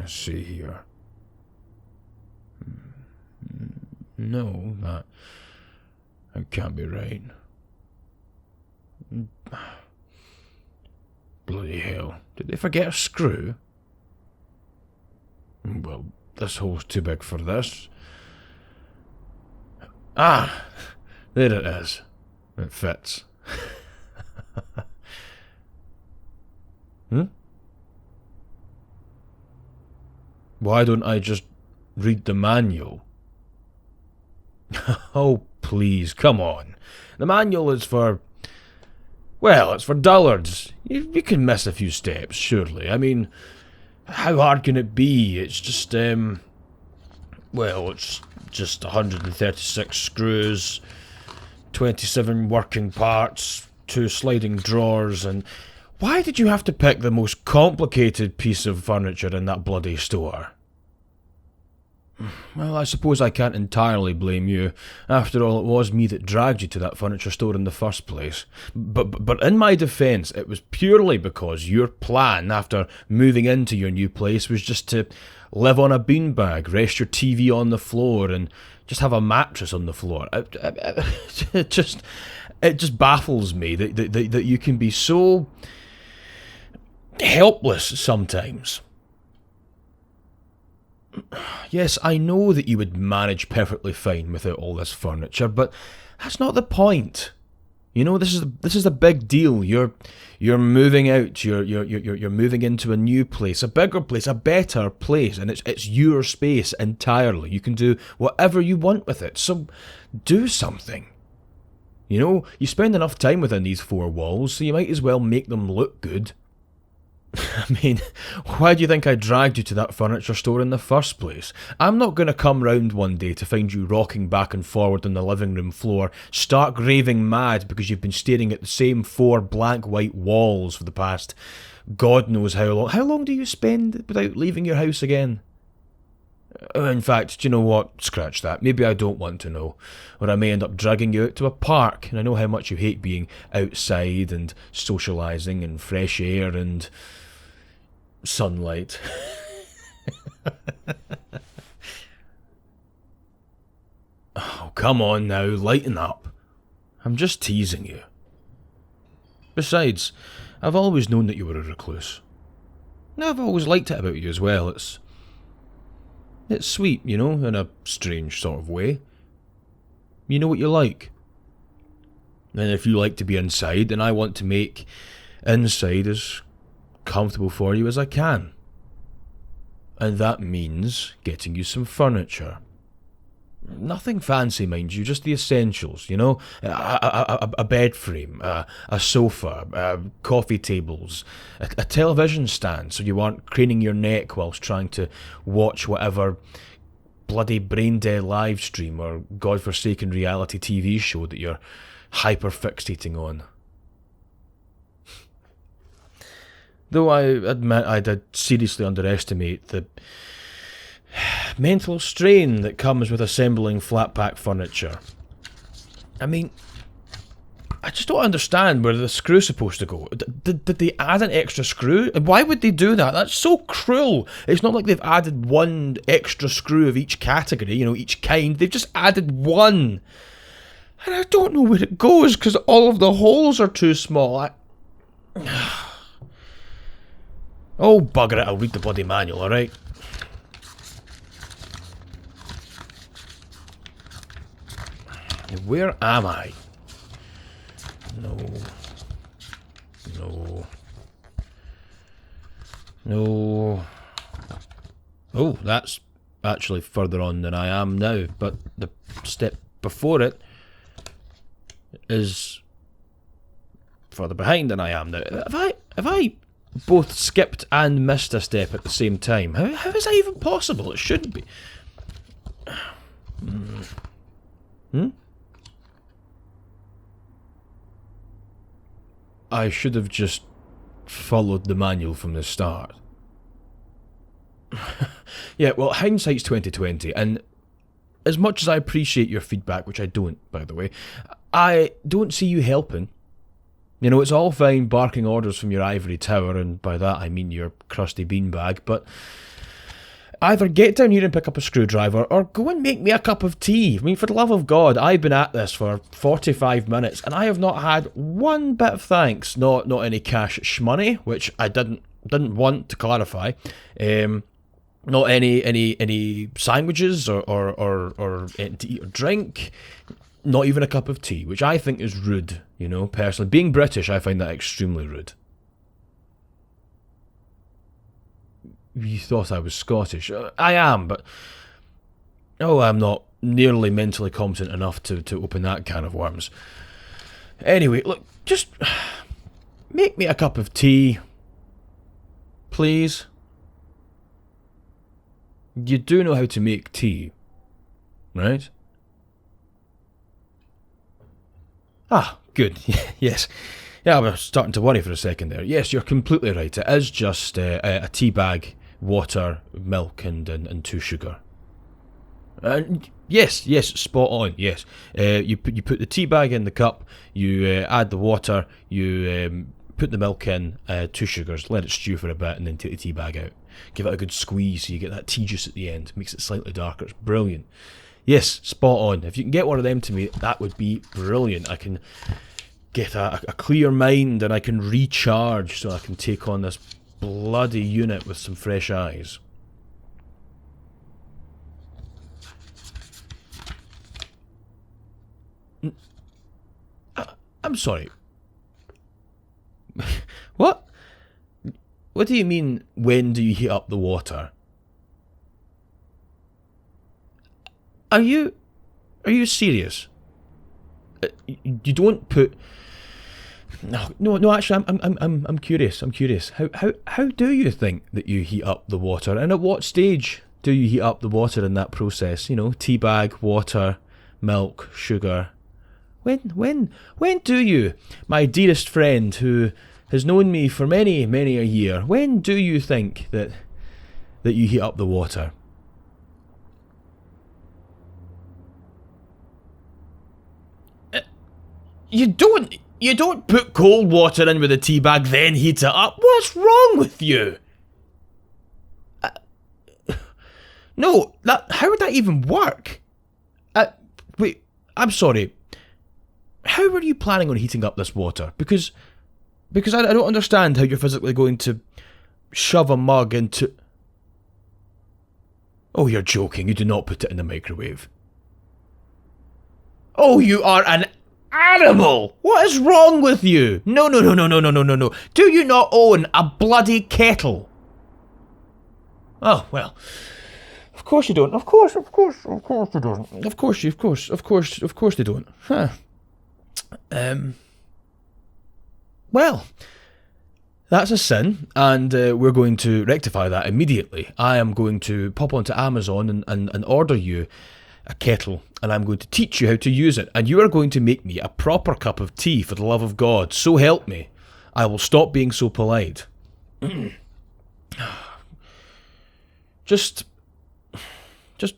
Let's see here. No, that can't be right. Bloody hell. Did they forget a screw? Well, this hole's too big for this. Ah! There it is. It fits. Why don't I just read the manual? Oh, please, come on. The manual is for... Well, it's for dullards. You can miss a few steps, surely. I mean, how hard can it be? It's just, well, it's just 136 screws, 27 working parts, 2 sliding drawers, and... Why did you have to pick the most complicated piece of furniture in that bloody store? Well, I suppose I can't entirely blame you. After all, it was me that dragged you to that furniture store in the first place. But in my defence, it was purely because your plan after moving into your new place was just to live on a beanbag, rest your TV on the floor, and just have a mattress on the floor. It just baffles me that you can be so helpless sometimes. Yes, I know that you would manage perfectly fine without all this furniture, but that's not the point. You know, this is a big deal. You're moving out. You're moving into a new place, a bigger place, a better place, and it's your space entirely. You can do whatever you want with it. So do something. You know, you spend enough time within these 4 walls, so you might as well make them look good. I mean, why do you think I dragged you to that furniture store in the first place? I'm not going to come round one day to find you rocking back and forward on the living room floor, stark raving mad because you've been staring at the same 4 blank white walls for the past God knows how long. How long do you spend without leaving your house again? In fact, do you know what? Scratch that. Maybe I don't want to know. Or I may end up dragging you out to a park, and I know how much you hate being outside and socialising and fresh air and sunlight. Oh, come on now, lighten up. I'm just teasing you. Besides, I've always known that you were a recluse. I've always liked it about you as well. It's sweet, you know, in a strange sort of way. You know what you like. And if you like to be inside, then I want to make inside as comfortable for you as I can. And that means getting you some furniture. Nothing fancy, mind you, just the essentials, you know? A bed frame, a sofa, coffee tables, a television stand so you aren't craning your neck whilst trying to watch whatever bloody brain-dead live stream or godforsaken reality TV show that you're hyper-fixating on. Though I admit I did seriously underestimate the mental strain that comes with assembling flat-pack furniture. I mean, I just don't understand where the screw's supposed to go. Did they add an extra screw? Why would they do that? That's so cruel. It's not like they've added 1 extra screw of each category, you know, each kind. They've just added 1. And I don't know where it goes because all of the holes are too small. Oh, bugger it, I'll read the bloody manual, alright? Where am I? No. Oh, that's actually further on than I am now, but the step before it is further behind than I am now. Have I both skipped and missed a step at the same time? How is that even possible? It shouldn't be. I should have just followed the manual from the start. Yeah, well, hindsight's 2020, and as much as I appreciate your feedback, which I don't, by the way, I don't see you helping. You know, it's all fine barking orders from your ivory tower, and by that I mean your crusty beanbag, but Either get down here and pick up a screwdriver, or go and make me a cup of tea. I mean, for the love of God, I've been at this for 45 minutes, and I have not had one bit of thanks. Not any cash shmoney, which I didn't want to clarify. Not any sandwiches or to eat or drink. Not even a cup of tea, which I think is rude. You know, personally, being British, I find that extremely rude. You thought I was Scottish. I am, but I'm not nearly mentally competent enough to open that can of worms. Anyway, look, just make me a cup of tea, please. You do know how to make tea, right? Ah, good. Yes. Yeah, I was starting to worry for a second there. Yes, you're completely right. It is just a tea bag, water, milk, and 2 sugar. Yes, spot on. Yes, you put the tea bag in the cup. You add the water. You put the milk in, 2 sugars. Let it stew for a bit, and then take the tea bag out. Give it a good squeeze so you get that tea juice at the end. Makes it slightly darker. It's brilliant. Yes, spot on. If you can get one of them to me, that would be brilliant. I can get a clear mind and I can recharge so I can take on this bloody unit with some fresh eyes. I'm sorry. What? What do you mean, when do you heat up the water? Are you serious? You don't put... No. Actually, I'm curious. How do you think that you heat up the water, and at what stage do you heat up the water in that process? You know, tea bag, water, milk, sugar. When do you, my dearest friend who has known me for many a year, when do you think that you heat up the water? You don't put cold water in with a tea bag, then heat it up. What's wrong with you? No, how would that even work? Wait, I'm sorry. How are you planning on heating up this water? Because I don't understand how you're physically going to shove a mug into... Oh, you're joking. You do not put it in the microwave. Oh, you are an animal! What is wrong with you? No. Do you not own a bloody kettle? Oh, well. Of course you don't. Of course you don't. Of course they don't. Huh. Well, that's a sin, and we're going to rectify that immediately. I am going to pop onto Amazon and order you a kettle, and I'm going to teach you how to use it, and you are going to make me a proper cup of tea, for the love of God. So help me. I will stop being so polite. Just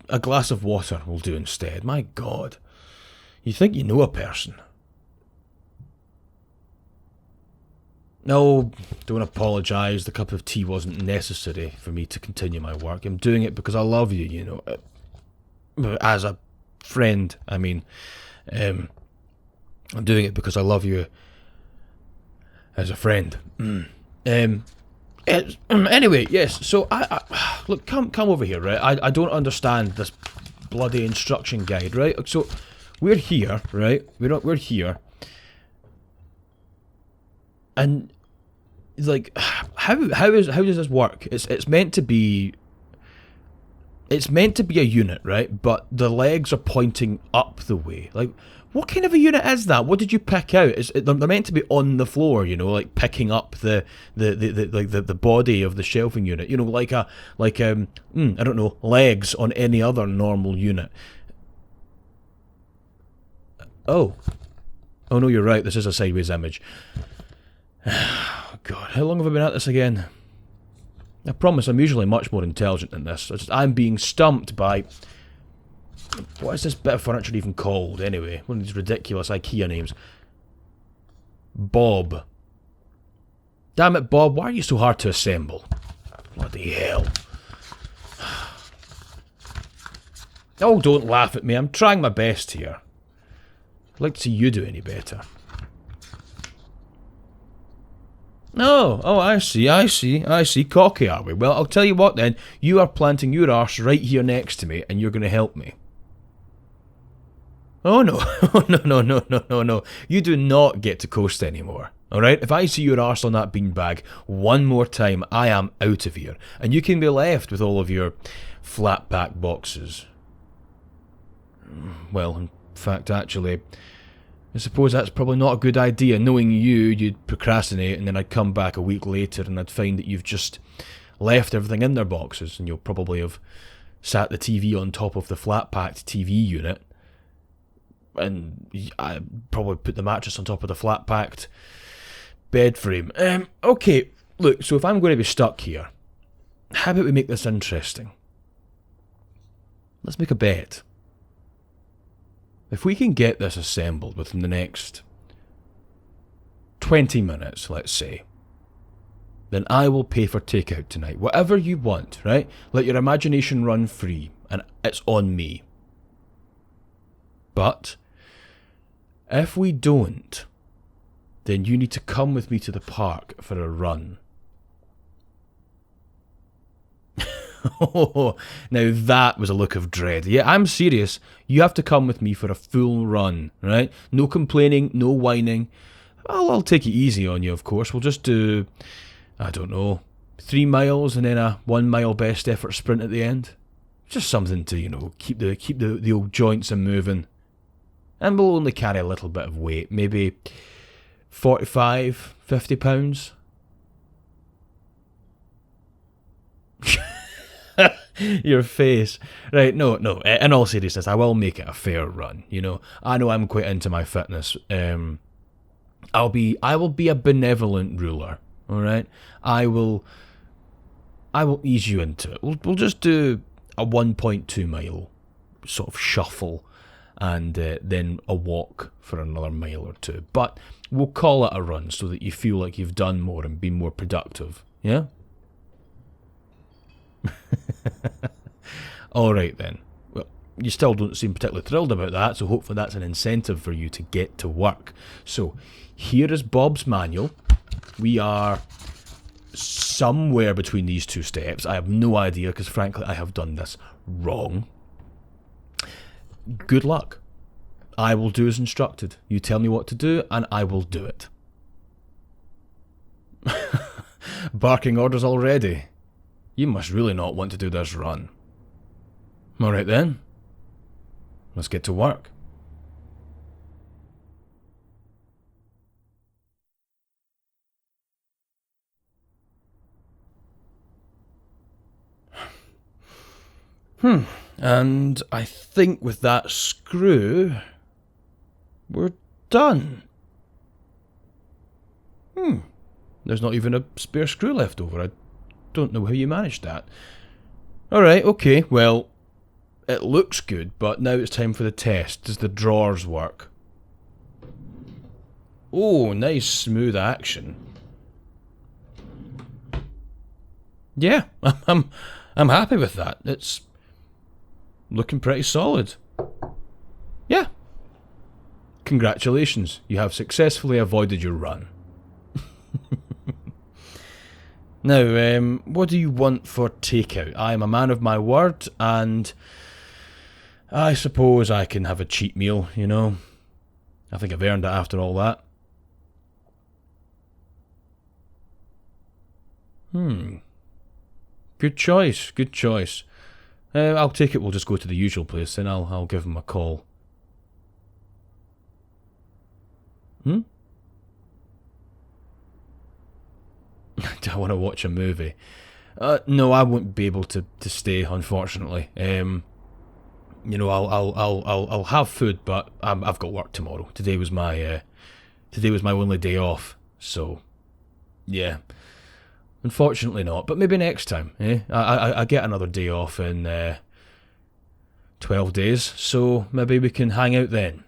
a glass of water will do instead. My God. You think you know a person. No, don't apologise. The cup of tea wasn't necessary for me to continue my work. I'm doing it because I love you, you know. As a friend, I mean. I'm doing it because I love you as a friend. Anyway, yes, so I look, come over here, right? I don't understand this bloody instruction guide, right? So we're here, right? We're here. And like, how does this work? It's meant to be a unit, right? But the legs are pointing up the way. Like, what kind of a unit is that? What did you pick out? They're meant to be on the floor, you know, like picking up the body of the shelving unit, you know, like I don't know, legs on any other normal unit. Oh no, you're right. This is a sideways image. Oh, God, how long have I been at this again? I promise I'm usually much more intelligent than this. I'm being stumped by... What is this bit of furniture even called, anyway? One of these ridiculous IKEA names. Bob. Damn it, Bob, why are you so hard to assemble? Bloody hell. Oh, don't laugh at me. I'm trying my best here. I'd like to see you do any better. Oh, I see. Cocky, are we? Well, I'll tell you what then. You are planting your arse right here next to me, and you're going to help me. Oh, no. No. You do not get to coast anymore. Alright? If I see your arse on that beanbag one more time, I am out of here. And you can be left with all of your flat pack boxes. Well, in fact, actually, I suppose that's probably not a good idea. Knowing you'd procrastinate, and then I'd come back a week later and I'd find that you've just left everything in their boxes, and you'll probably have sat the TV on top of the flat-packed TV unit, and I probably put the mattress on top of the flat-packed bed frame. Okay, look, so if I'm going to be stuck here, how about we make this interesting? Let's make a bet. If we can get this assembled within the next 20 minutes, let's say, then I will pay for takeout tonight. Whatever you want, right? Let your imagination run free, and it's on me. But if we don't, then you need to come with me to the park for a run. Oh, now that was a look of dread. Yeah, I'm serious. You have to come with me for a full run, right? No complaining, no whining. I'll take it easy on you, of course. We'll just do, I don't know, 3 miles and then a 1 mile best effort sprint at the end. Just something to, keep the old joints a moving. And we'll only carry a little bit of weight, maybe 45, 50 pounds. Your face. Right, no, in all seriousness, I will make it a fair run, I know I'm quite into my fitness. I will be a benevolent ruler, alright? I will ease you into it. We'll just do a 1.2 mile sort of shuffle, and then a walk for another mile or two. But we'll call it a run so that you feel like you've done more and been more productive, yeah? Alright then. Well, you still don't seem particularly thrilled about that, so hopefully that's an incentive for you to get to work. So, here is Bob's manual. We are somewhere between these two steps. I have no idea, because frankly I have done this wrong. Good luck. I will do as instructed. You tell me what to do, and I will do it. Barking orders already. You must really not want to do this run. Alright then. Let's get to work. And I think with that screw, we're done. There's not even a spare screw left over. I don't know how you managed that. Alright, okay, well, it looks good, but now it's time for the test. Does the drawers work? Oh, nice smooth action. Yeah, I'm happy with that. It's looking pretty solid. Yeah. Congratulations, you have successfully avoided your run. Now, what do you want for takeout? I am a man of my word, and I suppose I can have a cheap meal, I think I've earned it after all that. Good choice, good choice. I'll take it we'll just go to the usual place, then I'll give him a call. Do I want to watch a movie? No, I won't be able to stay, unfortunately. I'll have food, but I've got work tomorrow. Today was my only day off, so yeah. Unfortunately not, but maybe next time. I get another day off in 12 days, so maybe we can hang out then.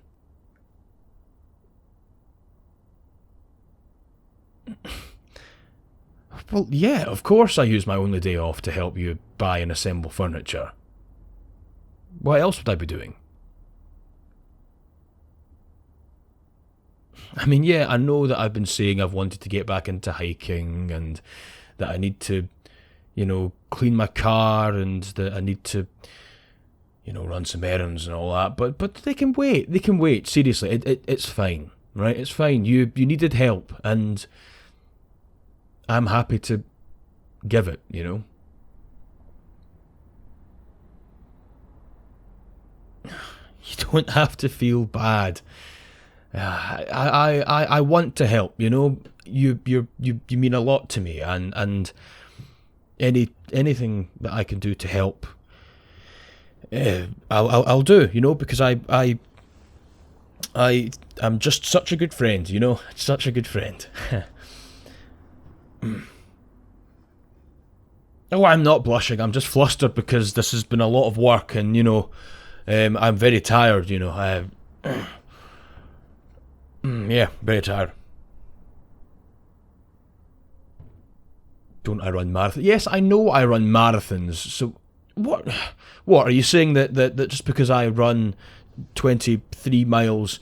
Well, yeah, of course I use my only day off to help you buy and assemble furniture. What else would I be doing? I mean, yeah, I know that I've been saying I've wanted to get back into hiking and that I need to, clean my car and that I need to, run some errands and all that. But they can wait. They can wait. Seriously, it's fine, right? It's fine. You needed help, and I'm happy to give it. You don't have to feel bad. I want to help. You mean a lot to me, and anything that I can do to help, I'll do. Because I'm just such a good friend. Such a good friend. Oh, I'm not blushing. I'm just flustered because this has been a lot of work, and I'm very tired. Yeah, very tired. Don't I run marathons? Yes, I know I run marathons. So what? What are you saying that just because I run 23 miles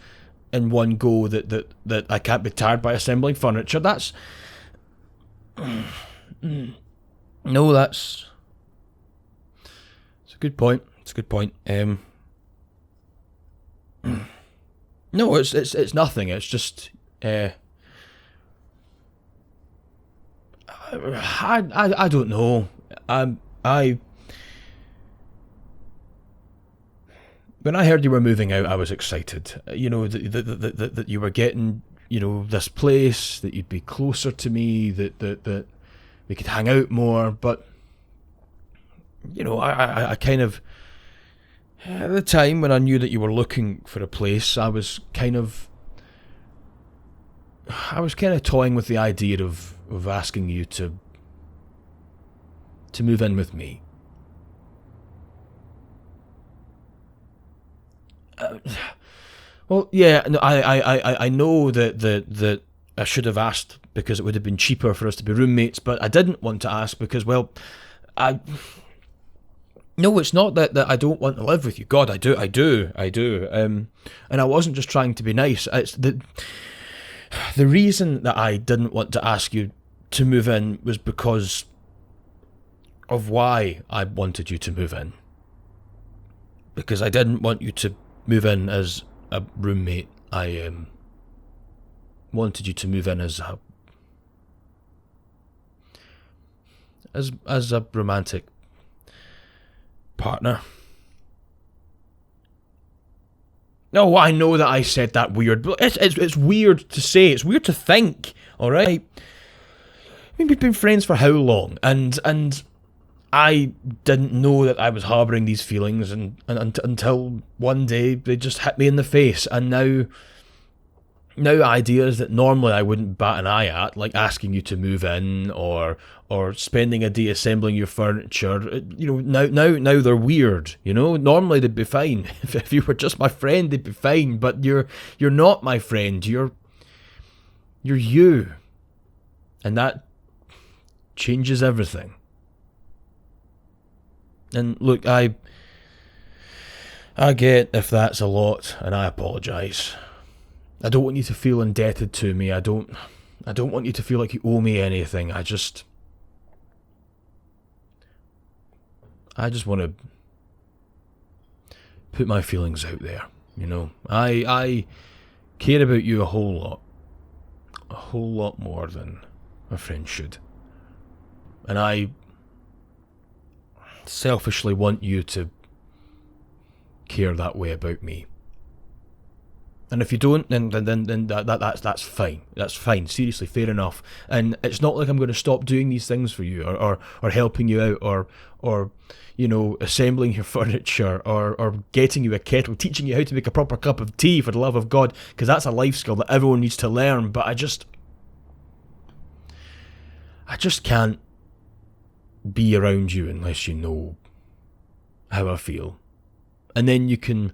in one go that I can't be tired by assembling furniture? That's no, that's it's a good point. It's a good point. No, it's nothing. It's just I don't know. I when I heard you were moving out, I was excited. That you were getting this place, that you'd be closer to me, that we could hang out more. But I kind of, at the time when I knew that you were looking for a place, I was kind of toying with the idea of asking you to move in with me. Well, yeah, no, I know that I should have asked because it would have been cheaper for us to be roommates, but I didn't want to ask because, well, no, it's not that I don't want to live with you. God, I do. And I wasn't just trying to be nice. It's the reason that I didn't want to ask you to move in was because of why I wanted you to move in. Because I didn't want you to move in as a roommate. I wanted you to move in as a romantic partner. No, I know that I said that weird, but it's weird to say. It's weird to think. All right. I mean, we've been friends for how long? And I didn't know that I was harbouring these feelings, and until one day they just hit me in the face, and now ideas that normally I wouldn't bat an eye at, like asking you to move in or spending a day assembling your furniture, now they're weird. Normally they'd be fine. If you were just my friend, they'd be fine. But you're not my friend. You're you, and that changes everything. And look, I get if that's a lot, and I apologise. I don't want you to feel indebted to me. I don't want you to feel like you owe me anything. I just want to put my feelings out there. I care about you a whole lot more than a friend should, and I selfishly want you to care that way about me. And if you don't, then that's fine. That's fine. Seriously, fair enough. And it's not like I'm going to stop doing these things for you, or helping you out, or assembling your furniture, or getting you a kettle, teaching you how to make a proper cup of tea, for the love of God, because that's a life skill that everyone needs to learn. But I just can't be around you unless you know how I feel. And then you can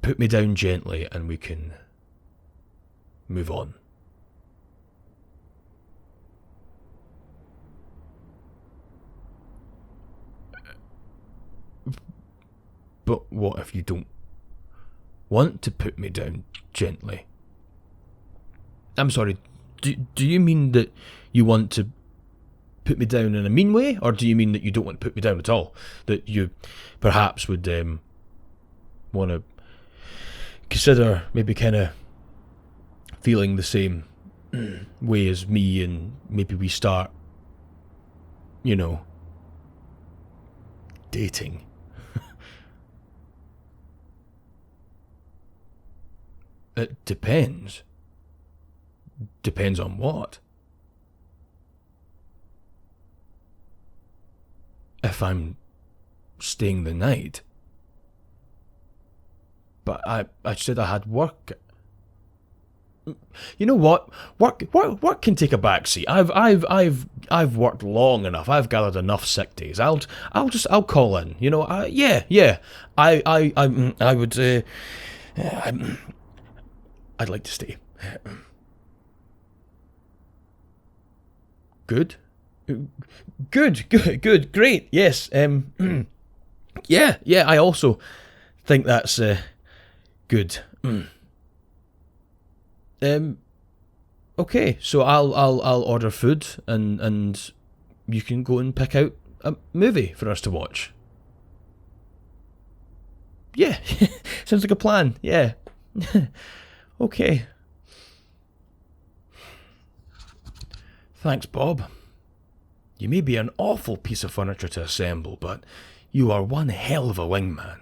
put me down gently and we can move on. But what if you don't want to put me down gently? I'm sorry, do you mean that you want to put me down in a mean way, or do you mean that you don't want to put me down at all? That you perhaps would want to consider maybe kind of feeling the same way as me, and maybe we start, you know, dating? It depends. Depends on what? If I'm staying the night. But I said I had work. You know what? Work can take a backseat. I've worked long enough. I've gathered enough sick days. I'll call in. You know. Yeah. I would. I'd like to stay. Good. Great. Yes. Yeah. I also think that's good. Okay. So I'll order food, and you can go and pick out a movie for us to watch. Yeah. Sounds like a plan. Yeah. Okay. Thanks, Bob. You may be an awful piece of furniture to assemble, but you are one hell of a wingman.